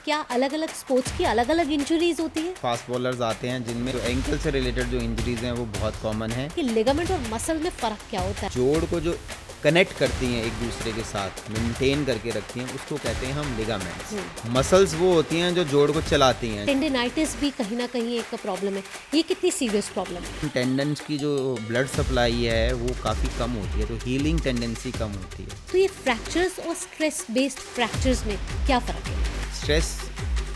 क्या अलग अलग स्पोर्ट्स की अलग अलग इंजरीज होती है? फास्ट बॉलर्स आते हैं जिनमें जो एंकल से रिलेटेड जो इंजरीज हैं वो बहुत कॉमन है। कि लिगामेंट और मसल में फर्क क्या होता है? जोड़ को जो कनेक्ट करती हैं एक दूसरे के साथ, मेंटेन करके रखती हैं, उसको कहते हैं हम लिगामेंट्स। मसल्स वो होती हैं जो जोड़ को चलाती हैं। टेंडिनाइटिस भी कहीं ना कहीं एक प्रॉब्लम है। ये कितनी सीरियस प्रॉब्लम है? टेंडन्स की जो ब्लड सप्लाई है वो काफ़ी कम होती है, तो हीलिंग टेंडेंसी कम होती है। तो ये फ्रैक्चर्स और स्ट्रेस बेस्ड फ्रैक्चर्स में क्या फर्क है? स्ट्रेस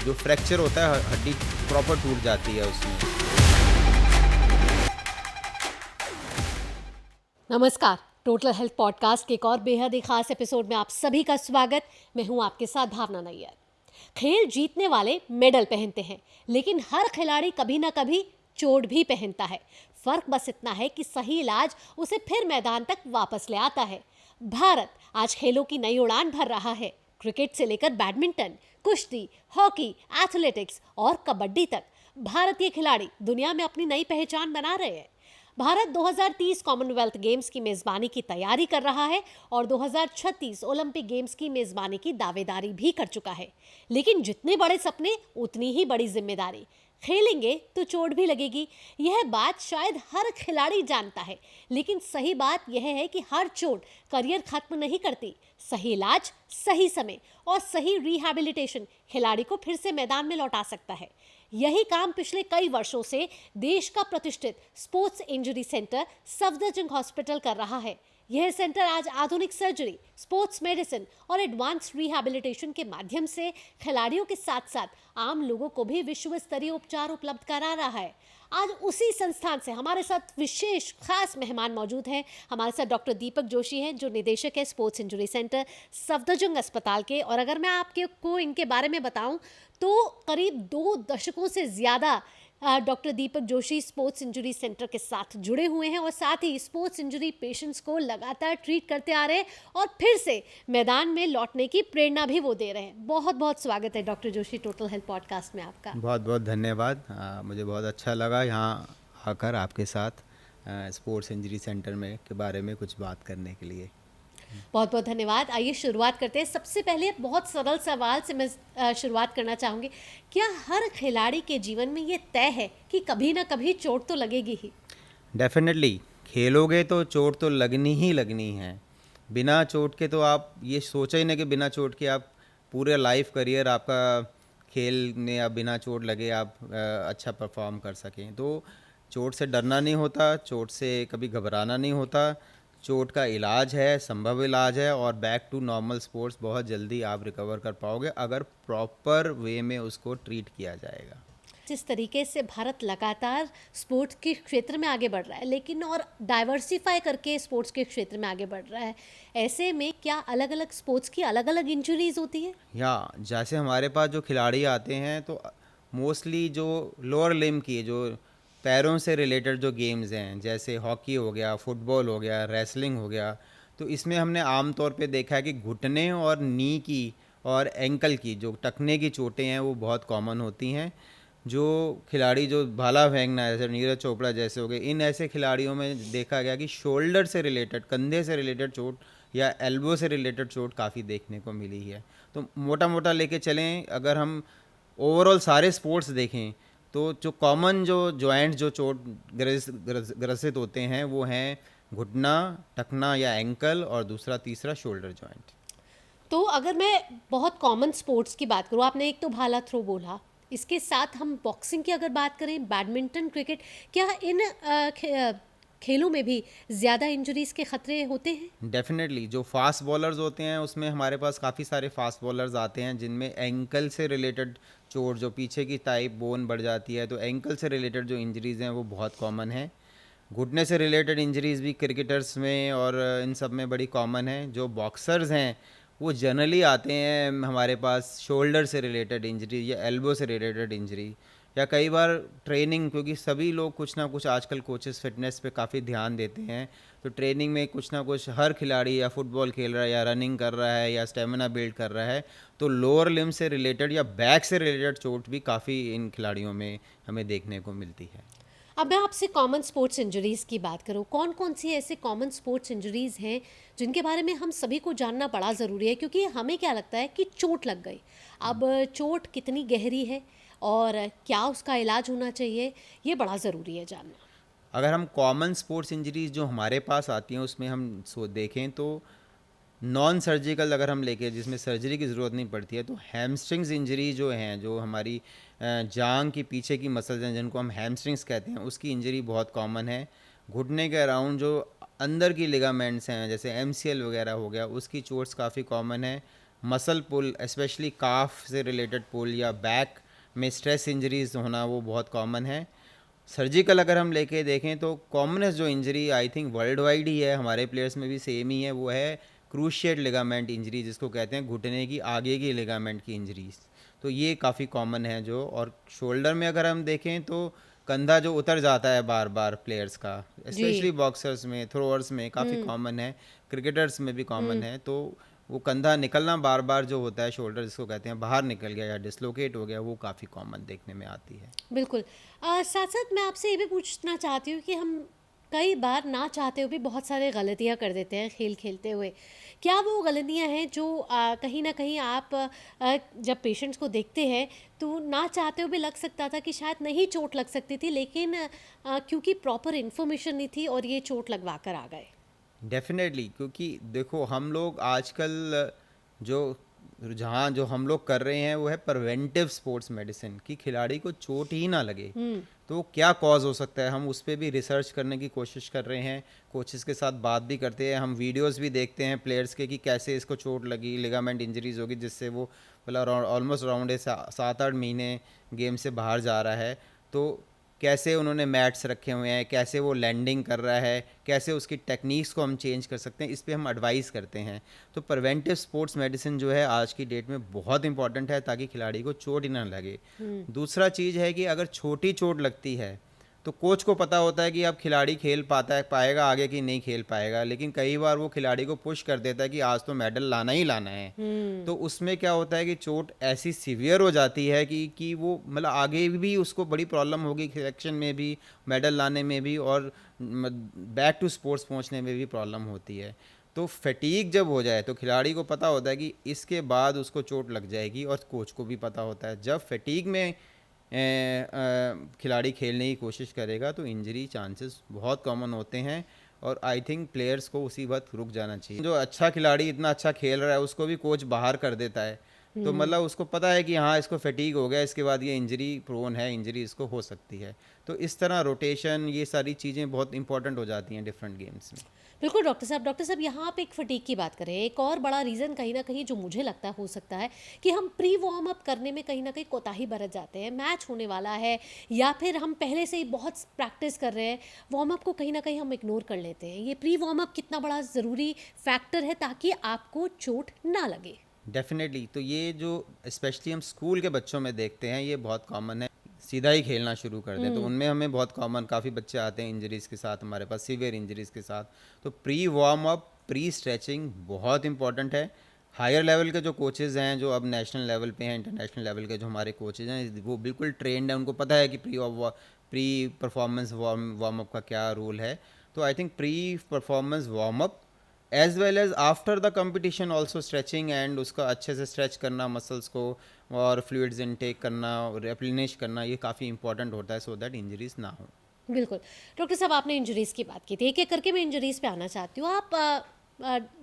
जो फ्रैक्चर होता है, हड्डी प्रॉपर टूट जाती है उसमें। नमस्कार, टोटल हेल्थ पॉडकास्ट के एक और बेहद ही खास एपिसोड में आप सभी का स्वागत। मैं हूं आपके साथ भावना नैयर। खेल जीतने वाले मेडल पहनते हैं, लेकिन हर खिलाड़ी कभी ना कभी चोट भी पहनता है। फर्क बस इतना है कि सही इलाज उसे फिर मैदान तक वापस ले आता है। भारत आज खेलों की नई उड़ान भर रहा है। क्रिकेट से लेकर बैडमिंटन, कुश्ती, हॉकी, एथलेटिक्स और कबड्डी तक भारतीय खिलाड़ी दुनिया में अपनी नई पहचान बना रहे हैं। भारत 2030 कॉमनवेल्थ गेम्स की मेजबानी की तैयारी कर रहा है और 2036 ओलंपिक गेम्स की मेजबानी की दावेदारी भी कर चुका है। लेकिन जितने बड़े सपने उतनी ही बड़ी जिम्मेदारी। खेलेंगे तो चोट भी लगेगी, यह बात शायद हर खिलाड़ी जानता है। लेकिन सही बात यह है कि हर चोट करियर खत्म नहीं करती। सही इलाज, सही समय और सही रिहैबिलिटेशन खिलाड़ी को फिर से मैदान में लौटा सकता है। यही काम पिछले कई वर्षों से देश का प्रतिष्ठित sports injury centre Safdarjung hospital कर रहा है। यह सेंटर आज आधुनिक सर्जरी, स्पोर्ट्स मेडिसिन और एडवांस रिहैबिलिटेशन के माध्यम से खिलाड़ियों के साथ साथ आम लोगों को भी विश्व स्तरीय उपचार उपलब्ध करा रहा है। आज उसी संस्थान से हमारे साथ विशेष खास मेहमान मौजूद हैं। हमारे साथ डॉक्टर दीपक जोशी हैं, जो निदेशक है स्पोर्ट्स इंजरी सेंटर सफदरजंग अस्पताल के। और अगर मैं आपको इनके बारे में बताऊं तो करीब 2 दशकों से ज़्यादा doctor Deepak Joshi sports injury centre के साथ जुड़े हुए हैं और साथ ही स्पोर्ट्स इंजरी पेशेंट्स को लगातार ट्रीट करते आ रहे हैं और फिर से मैदान में लौटने की प्रेरणा भी वो दे रहे हैं। बहुत बहुत स्वागत है doctor Joshi total health podcast में आपका। बहुत बहुत धन्यवाद। मुझे बहुत अच्छा लगा यहाँ आकर आपके साथ स्पोर्ट्स इंजरी सेंटर में के बारे में कुछ बात करने के लिए। बहुत बहुत धन्यवाद। आइए शुरुआत करते हैं। सबसे पहले बहुत सरल सवाल से मैं शुरुआत करना चाहूँगी। क्या हर खिलाड़ी के जीवन में ये तय है कि कभी ना कभी चोट तो लगेगी ही? डेफिनेटली खेलोगे तो चोट तो लगनी ही लगनी है। बिना चोट के तो आप ये सोचा ही नहीं कि बिना चोट के आप पूरे लाइफ करियर आपका खेल में आप बिना चोट लगे आप अच्छा परफॉर्म कर सकें। तो चोट से डरना नहीं होता, चोट से कभी घबराना नहीं होता। चोट का इलाज है, संभव इलाज है और बैक टू नॉर्मल स्पोर्ट्स बहुत जल्दी आप रिकवर कर पाओगे अगर प्रॉपर वे में उसको ट्रीट किया जाएगा। जिस तरीके से भारत लगातार स्पोर्ट्स के क्षेत्र में आगे बढ़ रहा है, लेकिन और डाइवर्सिफाई करके स्पोर्ट्स के क्षेत्र में आगे बढ़ रहा है, ऐसे में क्या अलग अलग स्पोर्ट्स की अलग अलग इंजरीज होती है? या जैसे हमारे पास जो खिलाड़ी आते हैं तो मोस्टली जो लोअर लिम्ब की जो पैरों से रिलेटेड जो गेम्स हैं, जैसे हॉकी हो गया, फुटबॉल हो गया, रेसलिंग हो गया, तो इसमें हमने आमतौर पे देखा है कि घुटने और नी की और एंकल की जो टखने की चोटें हैं वो बहुत कॉमन होती हैं। जो खिलाड़ी जो भाला फेंकना है, जैसे नीरज चोपड़ा जैसे हो गए, इन ऐसे खिलाड़ियों में देखा गया कि शोल्डर से रिलेटेड, कंधे से रिलेटेड चोट या एल्बो से रिलेटेड चोट काफ़ी देखने को मिली है। तो मोटा मोटा लेके चलें, अगर हम ओवरऑल सारे स्पोर्ट्स देखें तो जो कॉमन जो जॉइंट जो चोट ग्रसित होते हैं वो हैं घुटना, टखना या एंकल और दूसरा तीसरा शोल्डर जॉइंट। तो अगर मैं बहुत कॉमन स्पोर्ट्स की बात करूँ, आपने एक तो भाला थ्रो बोला, इसके साथ हम बॉक्सिंग की अगर बात करें, बैडमिंटन, क्रिकेट, क्या इन खेलों में भी ज़्यादा इंजरीज के खतरे होते हैं? डेफिनेटली जो फास्ट बॉलर्स होते हैं उसमें हमारे पास काफ़ी सारे फास्ट बॉलर्स आते हैं जिनमें एंकल से रिलेटेड चोट, जो पीछे की टाइप बोन बढ़ जाती है, तो एंकल से रिलेटेड जो इंजरीज़ हैं वो बहुत कॉमन है। घुटने से रिलेटेड इंजरीज़ भी क्रिकेटर्स में और इन सब में बड़ी कॉमन है। जो बॉक्सर्स हैं वो जनरली आते हैं हमारे पास शोल्डर से रिलेटेड इंजरी या एल्बो से रिलेटेड इंजरी, या कई बार ट्रेनिंग, क्योंकि सभी लोग कुछ ना कुछ आजकल कोचेस फिटनेस पे काफ़ी ध्यान देते हैं, तो ट्रेनिंग में कुछ ना कुछ हर खिलाड़ी या फुटबॉल खेल रहा है या रनिंग कर रहा है या स्टेमिना बिल्ड कर रहा है, तो लोअर लिम्ब से रिलेटेड या बैक से रिलेटेड चोट भी काफ़ी इन खिलाड़ियों में हमें देखने को मिलती है। अब मैं आपसे कॉमन स्पोर्ट्स इंजरीज़ की बात करूँ, कौन कौन सी ऐसे कॉमन स्पोर्ट्स इंजरीज़ हैं जिनके बारे में हम सभी को जानना बड़ा ज़रूरी है, क्योंकि हमें क्या लगता है कि चोट लग गई। अब चोट कितनी गहरी है और क्या उसका इलाज होना चाहिए, ये बड़ा ज़रूरी है जानना। अगर हम कॉमन स्पोर्ट्स इंजरीज जो हमारे पास आती हैं उसमें हम देखें तो नॉन सर्जिकल अगर हम लेके जिसमें सर्जरी की ज़रूरत नहीं पड़ती है, तो हैमस्ट्रिंग्स इंजरी जो हैं, जो हमारी जांग की पीछे की मसल्स हैं जिनको हम हैमस्ट्रिंग्स कहते हैं, उसकी इंजरी बहुत कॉमन है। घुटने के अराउंड जो अंदर की लिगामेंट्स हैं जैसे एमसीएल वगैरह हो गया, उसकी चोट्स काफ़ी कॉमन है। मसल पुल, स्पेशली काफ से रिलेटेड पुल या बैक में स्ट्रेस इंजरीज होना, वो बहुत कॉमन है। सर्जिकल अगर हम लेके देखें तो कॉमनेस्ट जो injury I think worldwide ही है, हमारे प्लेयर्स में भी सेम ही है, वो है क्रूशिएट लिगामेंट इंजरी, जिसको कहते हैं घुटने की आगे की लिगामेंट की इंजरीज। तो ये काफ़ी कॉमन है जो। और शोल्डर में अगर हम देखें तो कंधा जो उतर जाता है बार बार प्लेयर्स का, जी। स्पेशली बॉक्सर्स में, थ्रोअर्स में काफ़ी कॉमन है, क्रिकेटर्स में भी कॉमन है। तो वो कंधा निकलना बार बार जो होता है, शोल्डर जिसको कहते हैं, बाहर निकल गया या डिसलोकेट हो गया, वो काफ़ी कॉमन देखने में आती है। बिल्कुल। साथ साथ मैं आपसे ये भी पूछना चाहती हूँ कि हम कई बार ना चाहते हुए भी बहुत सारे गलतियाँ कर देते हैं खेल खेलते हुए। क्या वो गलतियाँ हैं जो कहीं न कहीं आप जब पेशेंट्स को देखते हैं तो ना चाहते हुए भी लग सकता था कि शायद नहीं चोट लग सकती थी, लेकिन क्योंकि प्रॉपर इन्फॉर्मेशन नहीं थी और ये चोट लगवा कर आ गए? डेफिनेटली, क्योंकि देखो हम लोग आजकल जो रुझान जो हम लोग कर रहे हैं वो है प्रिवेंटिव स्पोर्ट्स मेडिसिन, कि खिलाड़ी को चोट ही ना लगे। तो क्या कॉज हो सकता है, हम उस पर भी रिसर्च करने की कोशिश कर रहे हैं, कोचेस के साथ बात भी करते हैं, हम वीडियोस भी देखते हैं प्लेयर्स के कि कैसे इसको चोट लगी, लिगामेंट इंजरीज होगी, जिससे वो मतलब ऑलमोस्ट अराउंड 7-8 महीने गेम से बाहर जा रहा है। तो कैसे उन्होंने मैट्स रखे हुए हैं, कैसे वो लैंडिंग कर रहा है, कैसे उसकी टेक्निक्स को हम चेंज कर सकते हैं, इस पे हम एडवाइस करते हैं। तो प्रिवेंटिव स्पोर्ट्स मेडिसिन जो है आज की डेट में बहुत इंपॉर्टेंट है, ताकि खिलाड़ी को चोट ही ना लगे। दूसरा चीज़ है कि अगर छोटी चोट लगती है तो कोच को पता होता है कि अब खिलाड़ी खेल पाएगा आगे कि नहीं खेल पाएगा, लेकिन कई बार वो खिलाड़ी को पुश कर देता है कि आज तो मेडल लाना ही लाना है। तो उसमें क्या होता है कि चोट ऐसी सीवियर हो जाती है कि वो मतलब आगे भी उसको बड़ी प्रॉब्लम होगी, सिलेक्शन में भी, मेडल लाने में भी, और बैक टू स्पोर्ट्स पहुंचने में भी प्रॉब्लम होती है। तो फटीग जब हो जाए तो खिलाड़ी को पता होता है कि इसके बाद उसको चोट लग जाएगी, और कोच को भी पता होता है जब फटीग में खिलाड़ी खेलने की कोशिश करेगा तो इंजरी चांसेस बहुत कॉमन होते हैं। और आई थिंक प्लेयर्स को उसी वक्त रुक जाना चाहिए। जो अच्छा खिलाड़ी इतना अच्छा खेल रहा है उसको भी कोच बाहर कर देता है, तो मतलब उसको पता है कि हाँ इसको फटीग हो गया, इसके बाद ये इंजरी प्रोन है, इंजरी इसको हो सकती है। तो इस तरह रोटेशन, ये सारी चीज़ें बहुत इंपॉर्टेंट हो जाती हैं डिफरेंट गेम्स में। बिल्कुल डॉक्टर साहब यहाँ आप एक फटीक की बात करें, एक और बड़ा रीज़न कहीं ना कहीं जो मुझे लगता है हो सकता है कि हम प्री वार्म अप करने में कहीं ना कहीं कोताही बरत जाते हैं। मैच होने वाला है या फिर हम पहले से ही बहुत प्रैक्टिस कर रहे हैं, वार्म अप को कहीं ना कहीं हम इग्नोर कर लेते हैं। ये प्री वार्म अप कितना बड़ा ज़रूरी फैक्टर है ताकि आपको चोट ना लगे? डेफिनेटली, तो ये जो स्पेशली हम स्कूल के बच्चों में देखते हैं, ये बहुत कॉमन है, सीधा ही खेलना शुरू कर दें, तो उनमें हमें बहुत कॉमन काफ़ी बच्चे आते हैं इंजरीज़ के साथ, हमारे पास सीवियर इंजरीज़ के साथ। तो pre warm up, pre stretching बहुत इंपॉर्टेंट है। हायर लेवल के जो कोचेज़ हैं, जो अब नेशनल लेवल पे हैं, इंटरनेशनल लेवल के जो हमारे कोचेज़ हैं, वो बिल्कुल ट्रेंड है, उनको पता है कि प्री परफॉर्मेंस वार्म अप का क्या रूल है। तो I think pre performance warm up as well as after the competition also stretching, and उसका अच्छे से स्ट्रेच करना मसल्स को, और फ्लूइड्स इनटेक करना, रिप्लेनिश करना, ये काफ़ी इंपॉर्टेंट होता है, सो दैट इंजरीज ना हो। बिल्कुल। डॉक्टर साहब आपने इंजरीज़ की बात की थी, एक एक करके मैं इंजरीज़ पे आना चाहती हूँ। आप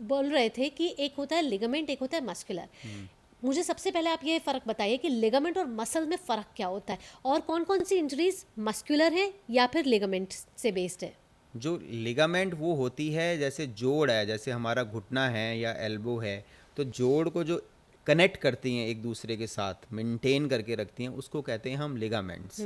बोल रहे थे कि एक होता है लिगामेंट, एक होता है मस्कुलर। मुझे सबसे पहले आप ये फ़र्क बताइए कि लिगामेंट और मसल में फ़र्क क्या होता है, और कौन कौन सी इंजरीज़ मस्कुलर है या फिर लिगामेंट से बेस्ड है? जो लिगामेंट वो होती है, जैसे जोड़ है, जैसे हमारा घुटना है या एल्बो है, तो जोड़ को जो कनेक्ट करती हैं एक दूसरे के साथ, मेंटेन करके रखती हैं, उसको कहते हैं हम लिगामेंट्स।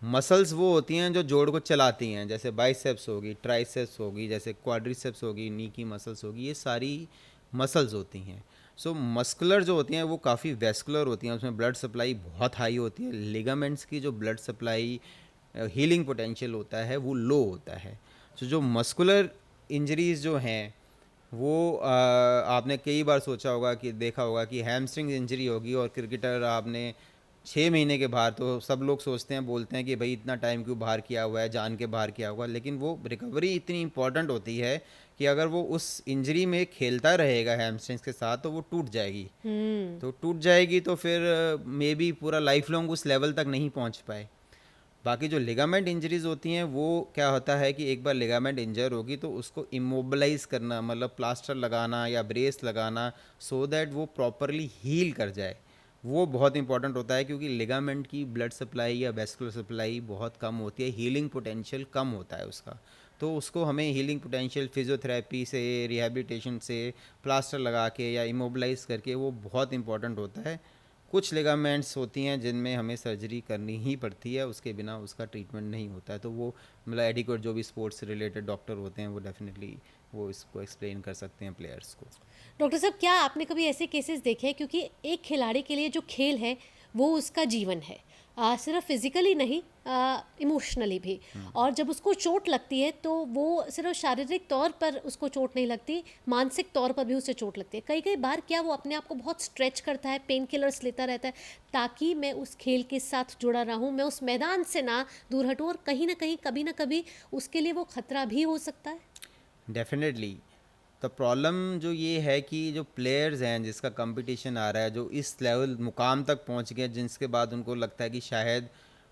मसल्स वो होती हैं जो जोड़ को चलाती हैं, जैसे बाइसेप्स होगी, ट्राइसेप्स होगी, जैसे क्वाड्रिसेप्स होगी, नी की मसल्स होगी, ये सारी मसल्स होती हैं। सो मस्कुलर जो होती हैं वो काफ़ी वेस्कुलर होती हैं, उसमें ब्लड सप्लाई बहुत हाई होती है। लिगामेंट्स की जो ब्लड सप्लाई हीलिंग पोटेंशियल होता है वो लो होता है। सो जो मस्कुलर इंजरीज जो हैं वो आपने कई बार सोचा होगा कि देखा होगा कि हैमस्ट्रिंग इंजरी होगी और क्रिकेटर आपने 6 महीने के बाहर, तो सब लोग सोचते हैं, बोलते हैं कि भाई इतना टाइम क्यों बाहर किया हुआ है, जान के बाहर किया हुआ है, लेकिन वो रिकवरी इतनी इंपॉर्टेंट होती है कि अगर वो उस इंजरी में खेलता रहेगा हैमस्ट्रिंग्स के साथ तो वो टूट जाएगी। तो टूट जाएगी तो फिर मे बी पूरा लाइफ लॉन्ग उस लेवल तक नहीं पहुंच पाए। बाकी जो लिगामेंट इंजरीज होती हैं वो क्या होता है कि एक बार लिगामेंट इंजर होगी तो उसको इमोबलाइज करना, मतलब प्लास्टर लगाना या ब्रेस लगाना, सो दैट वो प्रॉपरली हील कर जाए, वो बहुत इंपॉर्टेंट होता है, क्योंकि लिगामेंट की ब्लड सप्लाई या वेस्कुलर सप्लाई बहुत कम होती है, हीलिंग पोटेंशियल कम होता है उसका। तो उसको हमें हीलिंग पोटेंशियल फिजियोथेरेपी से, रिहैबिलिटेशन से, प्लास्टर लगा के या इमोबलाइज करके, वो बहुत इंपॉर्टेंट होता है। कुछ लिगामेंट्स होती हैं जिनमें हमें सर्जरी करनी ही पड़ती है, उसके बिना उसका ट्रीटमेंट नहीं होता है, तो वो मतलब एडिक्वेट जो भी स्पोर्ट्स रिलेटेड डॉक्टर होते हैं वो डेफिनेटली वो इसको एक्सप्लेन कर सकते हैं प्लेयर्स को। डॉक्टर साहब, क्या आपने कभी ऐसे केसेस देखे हैं, क्योंकि एक खिलाड़ी के लिए जो खेल है वो उसका जीवन है, सिर्फ फिजिकली नहीं, इमोशनली भी। और जब उसको चोट लगती है तो वो सिर्फ शारीरिक तौर पर उसको चोट नहीं लगती, मानसिक तौर पर भी उसे चोट लगती है। कई कई बार क्या वो अपने आप को बहुत स्ट्रेच करता है, पेन किलर्स लेता रहता है, ताकि मैं उस खेल के साथ जुड़ा रहूं, मैं उस मैदान से ना दूर हटूं, और कहीं ना कहीं कभी ना कभी उसके लिए वो खतरा भी हो सकता है। डेफिनेटली। तो प्रॉब्लम जो ये है कि जो प्लेयर्स हैं जिसका कंपटीशन आ रहा है, जो इस लेवल मुकाम तक पहुंच गए जिसके बाद उनको लगता है कि शायद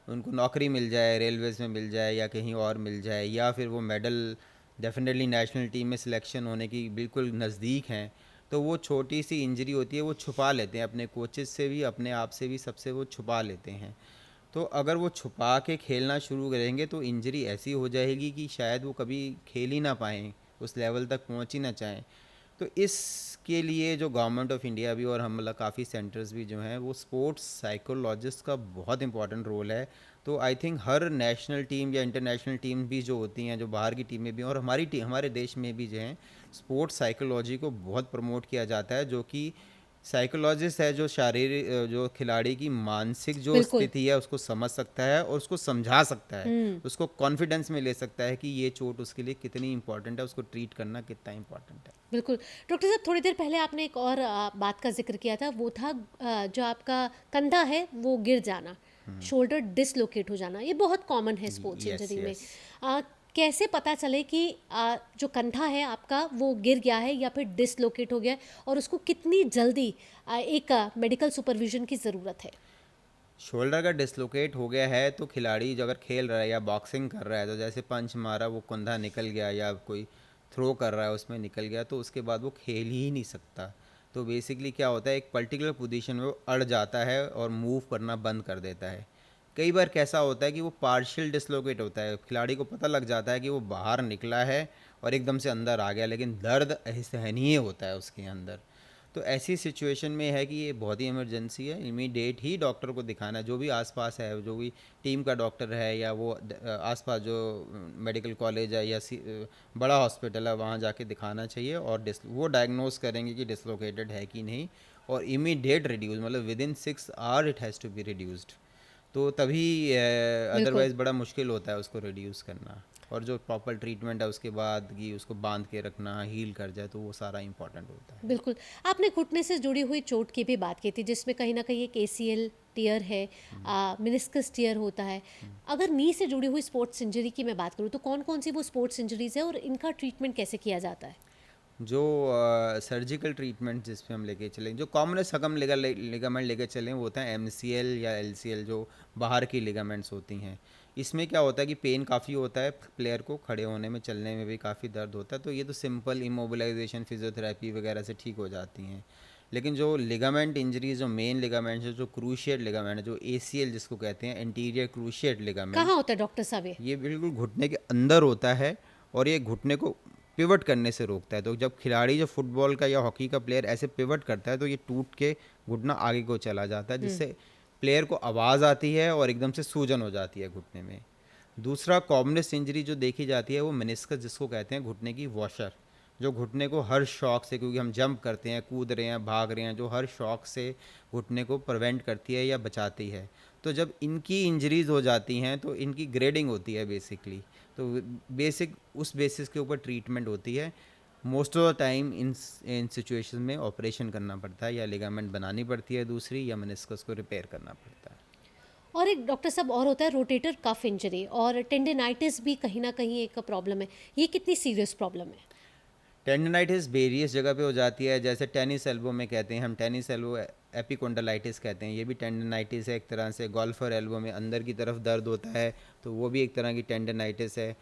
उनको नौकरी मिल जाए, रेलवेज़ में मिल जाए या कहीं और मिल जाए, या फिर वो मेडल डेफिनेटली नेशनल टीम में सिलेक्शन होने की बिल्कुल नज़दीक हैं, तो वो छोटी सी इंजरी होती है वो छुपा लेते हैं अपने कोचेज़ से भी, अपने आप से भी, सबसे वो छुपा लेते हैं। तो अगर वो छुपा के खेलना शुरू करेंगे तो इंजरी ऐसी हो जाएगी कि शायद वो कभी खेल ही ना पाएँ, उस लेवल तक पहुंच ही ना चाहें। तो इसके लिए जो गवर्नमेंट ऑफ इंडिया भी और हम मतलब काफ़ी सेंटर्स भी जो हैं वो स्पोर्ट्स साइकोलॉजिस्ट का बहुत इंपॉर्टेंट रोल है। तो I think her national team या इंटरनेशनल टीम भी जो होती हैं, जो बाहर की टीमें भी हैं, और हमारी टीम, हमारे देश में भी जो हैं, स्पोर्ट्स साइकोलॉजी को बहुत प्रमोट किया जाता है, जो कि साइकोलॉजिस्ट है जो शारीरिक जो खिलाड़ी की मानसिक जो बिल्कुल। स्थिति है उसको समझ सकता है और उसको समझा सकता है, उसको कॉन्फिडेंस में ले सकता है कि ये चोट उसके लिए कितनी इंपॉर्टेंट है, उसको ट्रीट करना कितना इंपॉर्टेंट है। बिल्कुल। डॉक्टर साहब, थोड़ी देर पहले आपने एक और बात का ज़िक्र किया था, वो था जो आपका कंधा है वो गिर जाना, शोल्डर डिसलोकेट हो जाना। ये बहुत कॉमन है स्पोर्ट्स यस इंजरी में। यस। कैसे पता चले कि जो कंधा है आपका वो गिर गया है या फिर डिसलोकेट हो गया है, और उसको कितनी जल्दी एक मेडिकल सुपरविजन की ज़रूरत है? शोल्डर का डिसलोकेट हो गया है तो खिलाड़ी जो अगर खेल रहा है या बॉक्सिंग कर रहा है, तो जैसे पंच मारा वो कंधा निकल गया या कोई थ्रो कर रहा है उसमें निकल गया, तो उसके बाद वो खेल ही नहीं सकता। तो बेसिकली क्या होता है, एक पर्टिकुलर पोजीशन में वो अड़ जाता है और मूव करना बंद कर देता है। कई बार कैसा होता है कि वो पार्शियल डिसलोकेट होता है, खिलाड़ी को पता लग जाता है कि वो बाहर निकला है और एकदम से अंदर आ गया, लेकिन दर्द असहनीय होता है उसके अंदर। तो ऐसी सिचुएशन में है कि ये बहुत ही इमरजेंसी है, इमीडिएट ही डॉक्टर को दिखाना है, जो भी आसपास है, जो भी टीम का डॉक्टर है या वो आसपास जो मेडिकल कॉलेज है या बड़ा हॉस्पिटल है वहाँ जाके दिखाना चाहिए, और वो डायग्नोस करेंगे कि डिसलोकेटेड है कि नहीं, और इमीडिएट रिड्यूस, मतलब within 6 hour it has to be reduced. तो तभी बिल्कुल। अदरवाइज़ बड़ा मुश्किल होता है उसको रिड्यूस करना, और जो प्रॉपर ट्रीटमेंट है उसके बाद कि उसको बांध के रखना, हील कर जाए, तो वो सारा इंपॉर्टेंट होता है। बिल्कुल। आपने घुटने से जुड़ी हुई चोट की भी बात की थी, जिसमें कहीं न कहीं एक एसीएल टियर है, मेनिस्कस टियर होता है। अगर नी से जुड़ी हुई स्पोर्ट्स इंजरी की मैं बात करूँ, तो कौन-कौन सी वो स्पोर्ट्स इंजरीज़ हैं और इनका ट्रीटमेंट कैसे किया जाता है? जो सर्जिकल ट्रीटमेंट जिस पे हम लेके चलें, जो कॉमन सकम लिगामेंट लेके चलें, वो होता है एमसीएल या एलसीएल, जो बाहर की लिगामेंट्स होती हैं। इसमें क्या होता है कि पेन काफ़ी होता है, प्लेयर को खड़े होने में, चलने में भी काफ़ी दर्द होता है, तो ये तो सिंपल इमोबिलाइजेशन, फिजियोथेरेपी वगैरह से ठीक हो जाती हैं। लेकिन जो लिगामेंट इंजरीज, जो मेन लिगामेंट्स है, जो क्रूशिएट लिगामेंट है, जो एसीएल जिसको कहते हैं, एंटीरियर क्रूशिएट लिगामेंट, कहाँ होता है डॉक्टर साहब ये? ये बिल्कुल घुटने के अंदर होता है, और ये घुटने को पिवट करने से रोकता है। तो जब खिलाड़ी, जो फुटबॉल का या हॉकी का प्लेयर ऐसे पिवट करता है तो ये टूट के घुटना आगे को चला जाता है, जिससे प्लेयर को आवाज़ आती है और एकदम से सूजन हो जाती है घुटने में। दूसरा कॉमनेस्ट इंजरी जो देखी जाती है वो मेनिस्कस जिसको कहते हैं, घुटने की वॉशर, जो घुटने को हर शॉक से, क्योंकि हम जंप करते हैं, कूद रहे हैं, भाग रहे हैं, जो हर शॉक से घुटने को प्रिवेंट करती है या बचाती है। तो जब इनकी इंजरीज हो जाती हैं तो इनकी ग्रेडिंग होती है बेसिकली, तो बेसिक उस बेसिस के ऊपर ट्रीटमेंट होती है। Most of the time in situation में ऑपरेशन करना पड़ता है, या लिगामेंट बनानी पड़ती है दूसरी, या मेनिस्कस को रिपेयर करना पड़ता है। और एक डॉक्टर साहब और होता है रोटेटर कफ इंजरी, और टेंडिनाइटिस भी कहीं ना कहीं एक प्रॉब्लम है। ये कितनी सीरियस प्रॉब्लम है? टेंडनाइटिस वेरियस जगह पे हो जाती है, जैसे टेनिस एल्बो में कहते हैं हम, टेनिस एल्बो एपिकोंडलाइटिस कहते हैं, ये भी टेंडनाइटिस है एक तरह से। गोल्फर एल्बो में अंदर की तरफ दर्द होता है तो वो भी एक तरह की टेंडनाइटिस है।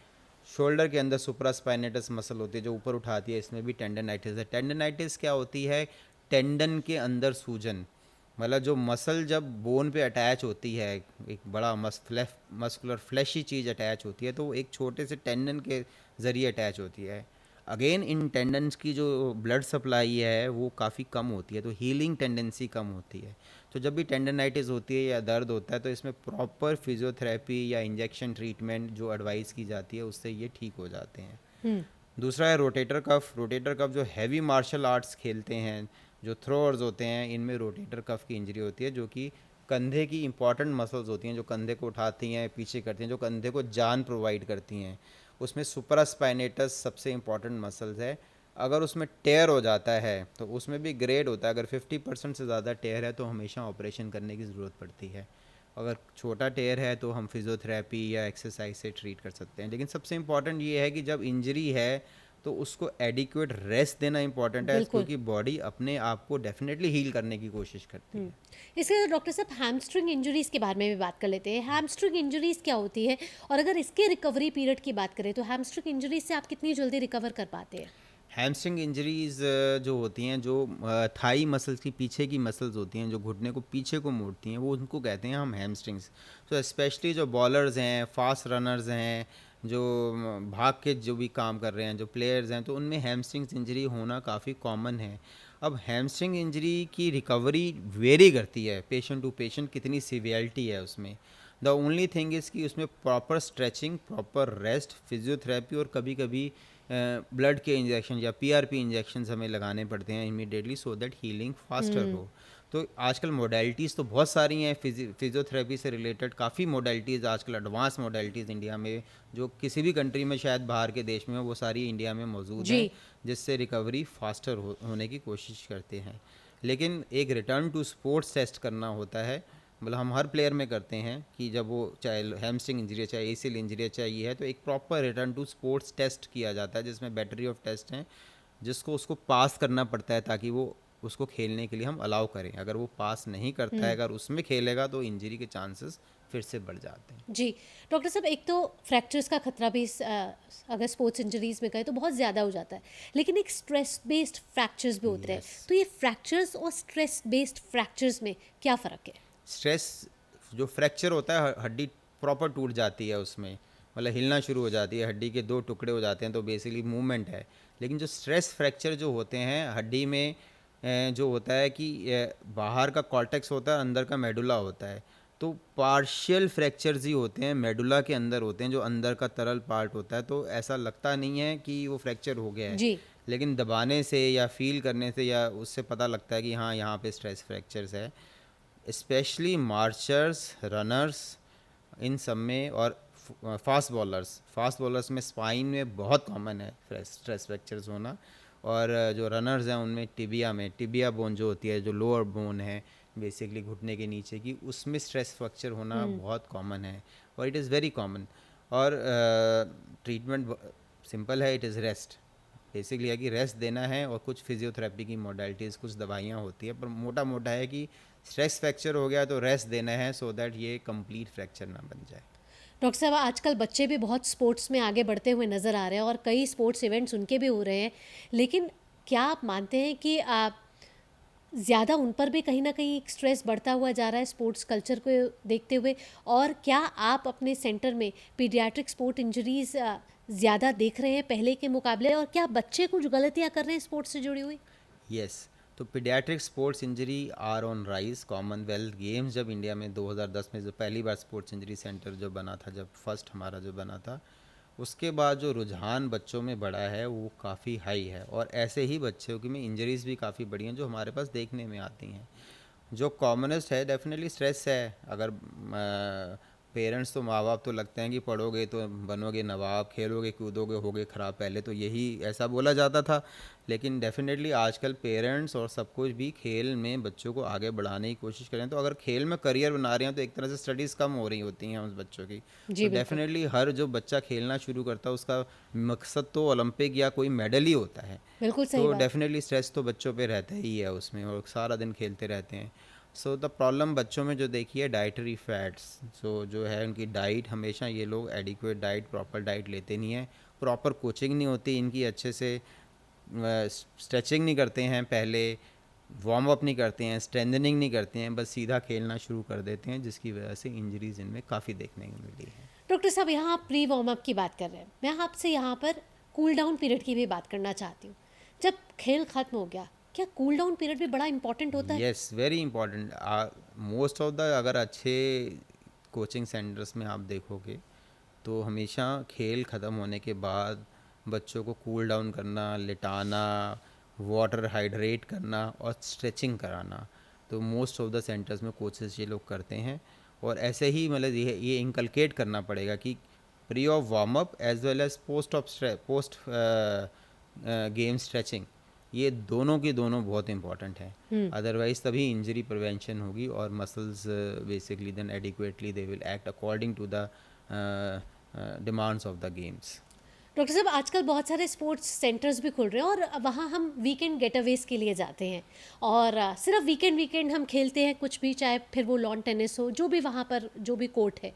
शोल्डर के अंदर सुप्रास्पाइनेटस मसल होती है जो ऊपर उठाती है, इसमें भी टेंडनाइटिस है। टेंडनाइटिस क्या होती है? टेंडन के अंदर सूजन, मतलब जो मसल जब बोन पे अटैच होती है, एक बड़ा मस्कुलर फ्लैशी चीज़ अटैच होती है, तो वो एक छोटे से टेंडन के ज़रिए अटैच होती है। अगेन इन टेंडन्स की जो ब्लड सप्लाई है वो काफ़ी कम होती है, तो हीलिंग टेंडेंसी कम होती है। तो जब भी टेंडनाइटिस होती है या दर्द होता है तो इसमें प्रॉपर फिजियोथेरेपी या इंजेक्शन ट्रीटमेंट जो एडवाइस की जाती है उससे ये ठीक हो जाते हैं। हम्म। दूसरा है रोटेटर कफ। रोटेटर कफ जो हैवी मार्शल आर्ट्स खेलते हैं, जो थ्रोअर्स होते हैं, इनमें रोटेटर कफ की इंजरी होती है, जो कि कंधे की इंपॉर्टेंट मसल्स होती हैं जो कंधे को उठाती हैं, पीछे करती हैं, जो कंधे को जान प्रोवाइड करती हैं। उसमें सुपरास्पाइनेटस सबसे इंपॉर्टेंट मसल्स है। अगर उसमें टेयर हो जाता है तो उसमें भी ग्रेड होता है। अगर 50% से ज़्यादा टेयर है तो हमेशा ऑपरेशन करने की ज़रूरत पड़ती है। अगर छोटा टेयर है तो हम फिजियोथेरेपी या एक्सरसाइज से ट्रीट कर सकते हैं। लेकिन सबसे इम्पॉर्टेंट ये है कि जब इंजरी है तो उसको एडिक्वेट रेस्ट देना इम्पॉर्टेंट है, बिल्कुल। क्योंकि बॉडी अपने आप को डेफिनेटली हील करने की कोशिश करती है। इसके साथ डॉक्टर साहब हैमस्ट्रिंग इंजरीज के बारे में भी बात कर लेते हैं। हैमस्ट्रिंग इंजरीज क्या होती है, और अगर इसके रिकवरी पीरियड की बात करें तो हैमस्ट्रिंग इंजरीज से आप कितनी जल्दी रिकवर कर पाते हैं? हैमस्ट्रिंग इंजरीज जो होती हैं, जो थाई मसल्स की पीछे की मसल्स होती हैं जो घुटने को पीछे को मोड़ती हैं, वो उनको कहते हैं हम हैमस्ट्रिंग्स। तो स्पेशली जो बॉलर्स हैं, फास्ट रनर्स हैं, जो भाग के जो भी काम कर रहे हैं, जो प्लेयर्स हैं, तो उनमें हैमस्ट्रिंग्स इंजरी होना काफ़ी कॉमन है। अब हैमस्ट्रिंग इंजरी की रिकवरी वेरी करती है पेशेंट टू पेशेंट, कितनी सीवियरिटी है उसमें। द ओनली थिंग इज़ कि उसमें proper stretching, proper rest, physiotherapy और कभी कभी ब्लड के इंजेक्शन या पीआरपी इंजेक्शन हमें लगाने पड़ते हैं immediately, so that healing faster हो। तो आजकल मोडेलिटीज़ तो बहुत सारी हैं फिजियोथेरेपी से रिलेटेड, काफ़ी मोडेलिटीज़ आजकल, एडवांस मोडेलिटीज़ इंडिया में जो किसी भी कंट्री में शायद बाहर के देश में हो, वो सारी इंडिया में मौजूद जी। हैं, जिससे रिकवरी फास्टर होने की कोशिश करते हैं। लेकिन एक रिटर्न टू स्पोर्ट्स टेस्ट करना होता है, मतलब हम हर प्लेयर में करते हैं कि जब वो चाहे हैमस्ट्रिंग इंजरी है, चाहे एसीएल इंजरी है, चाहे ये है, तो एक proper return to sports test किया जाता है जिसमें बैटरी ऑफ टेस्ट हैं, जिसको उसको पास करना पड़ता है ताकि वो उसको खेलने के लिए हम अलाउ करें। अगर वो पास नहीं करता है, अगर उसमें खेलेगा, तो इंजरी के चांसेस फिर से बढ़ जाते हैं। जी। डॉक्टर साहब, एक तो फ्रैक्चर्स का खतरा भी अगर स्पोर्ट्स इंजरीज में गए तो बहुत ज़्यादा हो जाता है, लेकिन एक स्ट्रेस बेस्ड फ्रैक्चर्स भी होते हैं। यस। तो ये फ्रैक्चर्स और स्ट्रेस बेस्ड फ्रैक्चर्स में क्या फ़र्क है? स्ट्रेस जो फ्रैक्चर होता है, हड्डी प्रॉपर टूट जाती है उसमें, मतलब हिलना शुरू हो जाती है, हड्डी के दो टुकड़े हो जाते हैं, तो बेसिकली मूवमेंट है। लेकिन जो स्ट्रेस फ्रैक्चर जो होते हैं हड्डी में, जो होता है कि बाहर का कॉर्टेक्स होता है, अंदर का मेडुला होता है, तो पार्शियल फ्रैक्चर्स ही होते हैं, मेडुला के अंदर होते हैं, जो अंदर का तरल पार्ट होता है, तो ऐसा लगता नहीं है कि वो फ्रैक्चर हो गया है। जी। लेकिन दबाने से या फील करने से या उससे पता लगता है कि हाँ, यहाँ पे स्ट्रेस फ्रैक्चर्स है। स्पेशली मार्चर्स, रनर्स, इन सब में, और फास्ट बॉलर्स में स्पाइन में बहुत कॉमन है स्ट्रेस फ्रैक्चर्स होना। और जो रनर्स हैं उनमें टिबिया बोन जो होती है, जो लोअर बोन है बेसिकली घुटने के नीचे की, उसमें स्ट्रेस फ्रैक्चर होना बहुत कॉमन है, और इट इज़ वेरी कॉमन। और ट्रीटमेंट सिंपल है, इट इज़ रेस्ट। बेसिकली है कि रेस्ट देना है, और कुछ फिजियोथेरेपी की मोडालिटीज़, कुछ दवाइयाँ होती है, पर मोटा मोटा है कि स्ट्रेस फ्रैक्चर हो गया तो रेस्ट देना है, सो दैट ये कंप्लीट फ्रैक्चर ना बन जाए। डॉक्टर साहब, आजकल बच्चे भी बहुत स्पोर्ट्स में आगे बढ़ते हुए नज़र आ रहे हैं और कई स्पोर्ट्स इवेंट्स उनके भी हो रहे हैं, लेकिन क्या आप मानते हैं कि आप ज़्यादा उन पर भी कहीं ना कहीं एक स्ट्रेस बढ़ता हुआ जा रहा है स्पोर्ट्स कल्चर को देखते हुए? और क्या आप अपने सेंटर में पीडियाट्रिक स्पोर्ट इंजरीज ज़्यादा देख रहे हैं पहले के मुकाबले, और क्या बच्चे कुछ गलतियाँ कर रहे हैं स्पोर्ट्स से जुड़ी हुई? यस। तो paediatric sports injury are on rise. Commonwealth Games जब इंडिया में 2010 में जो पहली बार स्पोर्ट्स इंजरी सेंटर जो बना था, जब फर्स्ट हमारा जो बना था, उसके बाद जो रुझान बच्चों में बढ़ा है वो काफ़ी हाई है, और ऐसे ही बच्चों की में इंजरीज़ भी काफ़ी बड़ी हैं जो हमारे पास देखने में आती हैं। जो कॉमनेस्ट है डेफिनेटली स्ट्रेस है। अगर पेरेंट्स तो माँ बाप तो लगते हैं कि पढ़ोगे तो बनोगे नवाब, खेलोगे कूदोगे होगे ख़राब, पहले तो यही ऐसा बोला जाता था। लेकिन डेफिनेटली आजकल पेरेंट्स और सब कुछ भी खेल में बच्चों को आगे बढ़ाने की कोशिश करें, तो अगर खेल में करियर बना रहे हैं तो एक तरह से स्टडीज़ कम हो रही होती हैं उस बच्चों की। जी तो बिल्कुल। डेफिनेटली हर जो बच्चा खेलना शुरू करता है उसका मकसद तो ओलंपिक या कोई मेडल ही होता है। बिल्कुल सही तो बात। डेफिनेटली स्ट्रेस तो बच्चों पे रहता ही है उसमें, और सारा दिन खेलते रहते हैं। सो द प्रॉब्लम बच्चों में जो देखी है डाइटरी फैट्स, सो जो है उनकी डाइट, हमेशा ये लोग एडिक्वेट डाइट, प्रॉपर डाइट लेते नहीं हैं, प्रॉपर कोचिंग नहीं होती इनकी, अच्छे से स्ट्रेचिंग नहीं करते हैं, पहले वार्म अप नहीं करते हैं, स्ट्रेंथनिंग नहीं करते हैं, बस सीधा खेलना शुरू कर देते हैं, जिसकी वजह से इंजरीज इनमें काफ़ी देखने को मिली है। डॉक्टर साहब, यहाँ आप प्री वार्म अप की बात कर रहे हैं, मैं आपसे यहाँ पर कूल डाउन पीरियड की भी बात करना चाहती हूँ। जब खेल खत्म हो गया, क्या कूल डाउन पीरियड भी बड़ा इंपॉर्टेंट होता है? Yes, very important. Most of the, अगर अच्छे कोचिंग सेंटर्स में आप देखोगे तो हमेशा खेल ख़त्म होने के बाद बच्चों को कूल डाउन करना, लिटाना, वाटर हाइड्रेट करना और स्ट्रेचिंग कराना, तो मोस्ट ऑफ द सेंटर्स में कोचेस ये लोग करते हैं। और ऐसे ही मतलब ये इनकलकेट करना पड़ेगा कि pre of warm up as well as post game stretching, ये दोनों की दोनों बहुत इंपॉर्टेंट है। अदरवाइज तभी इंजरी प्रिवेंशन होगी और muscles basically then adequately they will act according to the demands of the games. Doctor साहब, आजकल बहुत सारे स्पोर्ट्स सेंटर्स भी खुल रहे हैं और वहाँ हम वीकेंड गेटअवेज के लिए जाते हैं और सिर्फ वीकेंड हम खेलते हैं कुछ भी, चाहे फिर वो लॉन टेनिस हो, जो भी वहाँ पर जो भी कोर्ट है,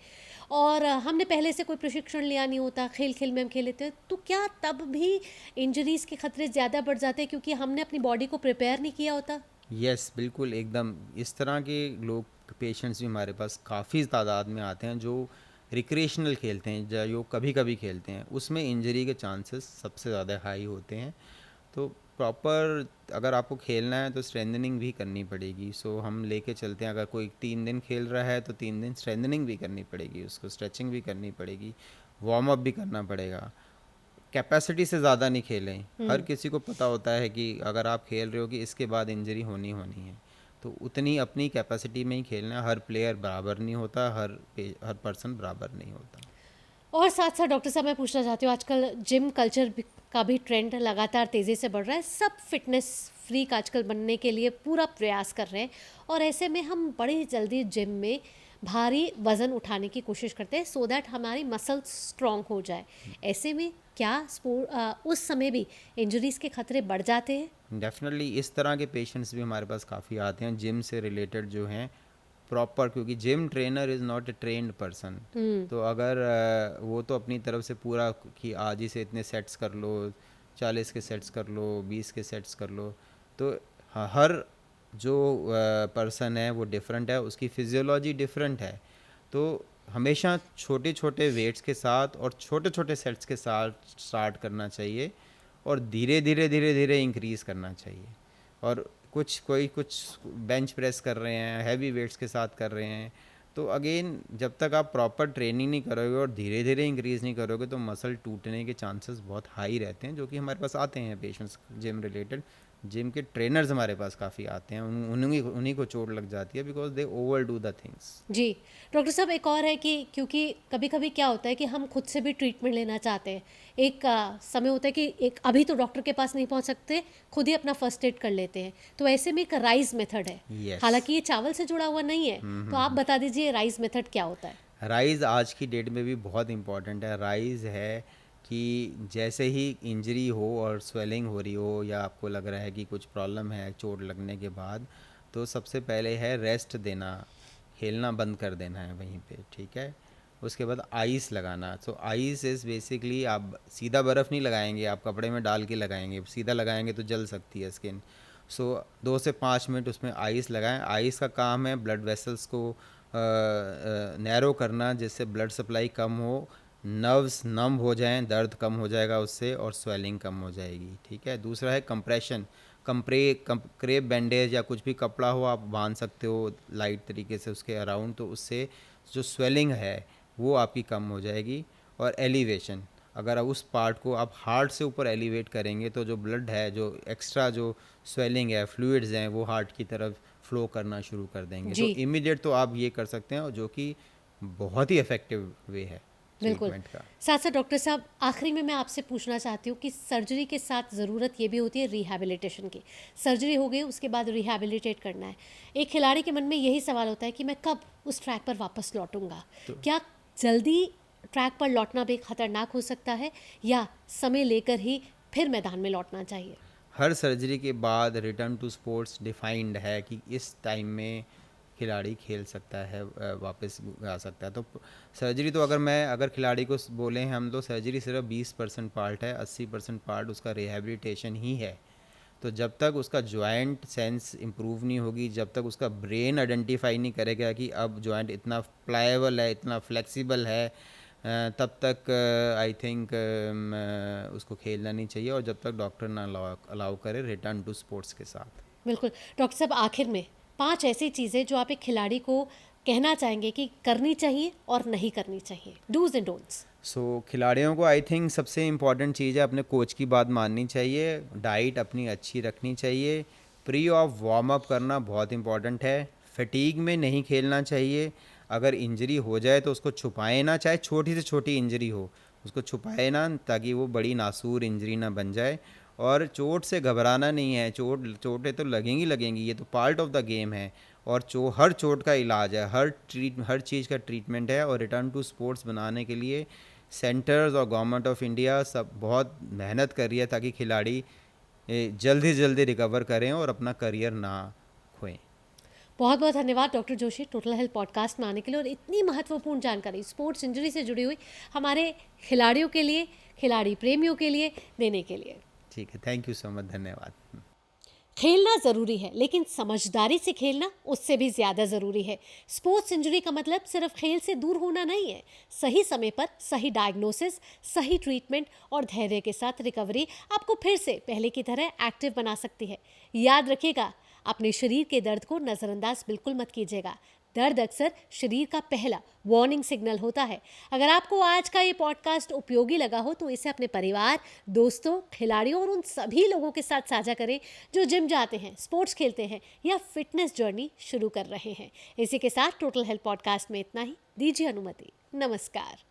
और हमने पहले से कोई प्रशिक्षण लिया नहीं होता, खेल खेल में हम खेल लेते हैं, तो क्या तब भी इंजरीज़ के खतरे ज़्यादा बढ़ जाते हैं क्योंकि हमने अपनी बॉडी को प्रिपेयर नहीं किया होता? यस, बिल्कुल एकदम। इस तरह के लोग, पेशेंट्स भी हमारे पास काफ़ी तादाद में आते हैं जो रिक्रिएशनल खेलते हैं, जो कभी कभी खेलते हैं, उसमें इंजरी के चांसेस सबसे ज़्यादा हाई होते हैं। तो प्रॉपर अगर आपको खेलना है तो स्ट्रेंथनिंग भी करनी पड़ेगी। सो हम लेके चलते हैं, अगर कोई 3 दिन खेल रहा है तो 3 दिन स्ट्रेंथनिंग भी करनी पड़ेगी, उसको स्ट्रेचिंग भी करनी पड़ेगी, वार्म अप भी करना पड़ेगा। कैपेसिटी से ज़्यादा नहीं खेलें। हर किसी को पता होता है कि अगर आप खेल रहे हो कि इसके बाद इंजरी होनी होनी है, तो उतनी अपनी कैपेसिटी में ही खेलना है। हर प्लेयर बराबर नहीं होता, हर पर्सन बराबर नहीं होता। और साथ साथ डॉक्टर साहब, मैं पूछना चाहती हूँ, आजकल जिम कल्चर का भी ट्रेंड लगातार तेज़ी से बढ़ रहा है, सब फिटनेस फ्रीक आजकल बनने के लिए पूरा प्रयास कर रहे हैं, और ऐसे में हम बड़ी जल्दी जिम में भारी वज़न उठाने की कोशिश करते हैं सो दैट हमारी मसल्स स्ट्रॉन्ग हो जाए। ऐसे में क्या उस समय भी इंजरीज़ के खतरे बढ़ जाते हैं? डेफिनेटली इस तरह के पेशेंट्स भी हमारे पास काफ़ी आते हैं जिम से रिलेटेड जो हैं प्रॉपर, क्योंकि gym trainer is not a trained person. तो अगर वो तो अपनी तरफ से पूरा कि आज ही से इतने सेट्स कर लो, 40 के सेट्स कर लो, 20 के सेट्स कर लो, तो हर जो पर्सन है वो डिफरेंट है, उसकी फिजियोलॉजी डिफरेंट है। तो हमेशा छोटे छोटे वेट्स के साथ और छोटे छोटे सेट्स के साथ स्टार्ट करना चाहिए और धीरे धीरे धीरे धीरे इंक्रीज़ करना चाहिए। और कुछ बेंच प्रेस कर रहे हैं, हैवी वेट्स के साथ कर रहे हैं, तो अगेन जब तक आप प्रॉपर ट्रेनिंग नहीं करोगे और धीरे धीरे इंक्रीज़ नहीं करोगे तो मसल टूटने के चांसेस बहुत हाई रहते हैं, जो कि हमारे पास आते हैं पेशेंट्स जिम रिलेटेड। जिम के ट्रेनर्स हमारे पास काफ़ी आते हैं, उन्हीं को चोट लग जाती है because they over do the things. जी। डॉक्टर साहब, एक और है कि क्योंकि कभी कभी क्या होता है कि हम खुद से भी ट्रीटमेंट लेना चाहते हैं, एक समय होता है कि एक अभी तो डॉक्टर के पास नहीं पहुंच सकते, खुद ही अपना फर्स्ट एड कर लेते हैं, तो ऐसे में एक राइज मेथड है। यस। हालांकि ये चावल से जुड़ा हुआ नहीं है, तो आप बता दीजिए राइज मेथड क्या होता है? राइज़ आज की डेट में भी बहुत इम्पॉर्टेंट है। राइज़ है कि जैसे ही इंजरी हो और स्वेलिंग हो रही हो या आपको लग रहा है कि कुछ प्रॉब्लम है चोट लगने के बाद, तो सबसे पहले है रेस्ट देना, खेलना बंद कर देना है वहीं पे, ठीक है। उसके बाद आइस लगाना। सो आइस इज़ बेसिकली, आप सीधा बर्फ़ नहीं लगाएंगे, आप कपड़े में डाल के लगाएंगे, सीधा लगाएंगे तो जल सकती है स्किन। सो 2 से 5 मिनट उसमें आइस लगाएं। आइस का काम है ब्लड वेसल्स को नैरो करना, जिससे ब्लड सप्लाई कम हो, नर्व्स नम हो जाएं, दर्द कम हो जाएगा उससे और स्वेलिंग कम हो जाएगी, ठीक है। दूसरा है कंप्रेशन। क्रेप बैंडेज या कुछ भी कपड़ा हो आप बांध सकते हो लाइट तरीके से उसके अराउंड, तो उससे जो स्वेलिंग है वो आपकी कम हो जाएगी। और एलिवेशन, अगर आप उस पार्ट को आप हार्ट से ऊपर एलिवेट करेंगे तो जो ब्लड है, जो एक्स्ट्रा जो स्वेलिंग है, फ्लूइड्स हैं, वो हार्ट की तरफ फ्लो करना शुरू कर देंगे। तो जी। इमीडिएट तो आप ये कर सकते हैं, जो कि बहुत ही इफ़ेक्टिव वे है बिल्कुल। ट्रीटमेंट का। साथ साथ डॉक्टर साहब, आखिरी में मैं आपसे पूछना चाहती हूँ कि सर्जरी के साथ ज़रूरत ये भी होती है रिहैबिलिटेशन की। सर्जरी हो गई, उसके बाद रिहैबिलिटेट करना है। एक खिलाड़ी के मन में यही सवाल होता है कि मैं कब उस ट्रैक पर वापस लौटूंगा। तो क्या जल्दी ट्रैक पर लौटना भी खतरनाक हो सकता है, या समय लेकर ही फिर मैदान में लौटना चाहिए? हर सर्जरी के बाद रिटर्न टू स्पोर्ट्स डिफाइंड है कि इस टाइम में खिलाड़ी खेल सकता है, वापस आ सकता है। तो सर्जरी तो अगर खिलाड़ी को बोलें हम, तो सर्जरी सिर्फ 20% पार्ट है, 80% पार्ट उसका रिहैबिलिटेशन ही है। तो जब तक उसका जॉइंट सेंस इम्प्रूव नहीं होगी, जब तक उसका ब्रेन आइडेंटिफाई नहीं करेगा कि अब जॉइंट इतना प्लाएबल है, इतना फ्लेक्सिबल है, तब तक आई थिंक उसको खेलना नहीं चाहिए, और जब तक डॉक्टर ना अलाउ करे रिटर्न टू स्पोर्ट्स के साथ। बिल्कुल। डॉक्टर साहब, आखिर में 5 ऐसी चीज़ें जो आप एक खिलाड़ी को कहना चाहेंगे कि करनी चाहिए और नहीं करनी चाहिए, डूज एंड डोंट्स। खिलाड़ियों को आई थिंक सबसे इम्पॉर्टेंट चीज़ है अपने कोच की बात माननी चाहिए, डाइट अपनी अच्छी रखनी चाहिए, प्री ऑफ वार्म अप करना बहुत इम्पॉर्टेंट है, फटीग में नहीं खेलना चाहिए। अगर इंजरी हो जाए तो उसको छुपाए ना, चाहे छोटी से छोटी इंजरी हो उसको छुपाए ना, ताकि वो बड़ी नासूर इंजरी ना बन जाए। और चोट से घबराना नहीं है, चोटें तो लगेंगी लगेंगी, ये तो पार्ट ऑफ द गेम है। और हर चोट का इलाज है, हर चीज़ का ट्रीटमेंट है। और रिटर्न टू स्पोर्ट्स बनाने के लिए सेंटर्स और गवर्नमेंट ऑफ इंडिया सब बहुत मेहनत कर रही है, ताकि खिलाड़ी जल्दी जल्दी रिकवर करें और अपना करियर ना खोएं। बहुत बहुत धन्यवाद doctor Joshi, total health podcast में आने के लिए और इतनी महत्वपूर्ण जानकारी स्पोर्ट्स इंजरी से जुड़ी हुई हमारे खिलाड़ियों के लिए, खिलाड़ी प्रेमियों के लिए देने के लिए। ठीक है, थैंक यू सो मच, धन्यवाद। खेलना ज़रूरी है, लेकिन समझदारी से खेलना उससे भी ज़्यादा ज़रूरी है। स्पोर्ट्स इंजरी का मतलब सिर्फ खेल से दूर होना नहीं है। सही समय पर सही डायग्नोसिस, सही ट्रीटमेंट और धैर्य के साथ रिकवरी आपको फिर से पहले की तरह एक्टिव बना सकती है। याद रखिएगा, अपने शरीर के दर्द को नज़रअंदाज बिल्कुल मत कीजिएगा। दर्द अक्सर शरीर का पहला वार्निंग सिग्नल होता है। अगर आपको आज का ये पॉडकास्ट उपयोगी लगा हो तो इसे अपने परिवार, दोस्तों, खिलाड़ियों और उन सभी लोगों के साथ साझा करें जो जिम जाते हैं, स्पोर्ट्स खेलते हैं या फिटनेस जर्नी शुरू कर रहे हैं। इसी के साथ टोटल हेल्थ पॉडकास्ट में इतना ही। दीजिए अनुमति। नमस्कार।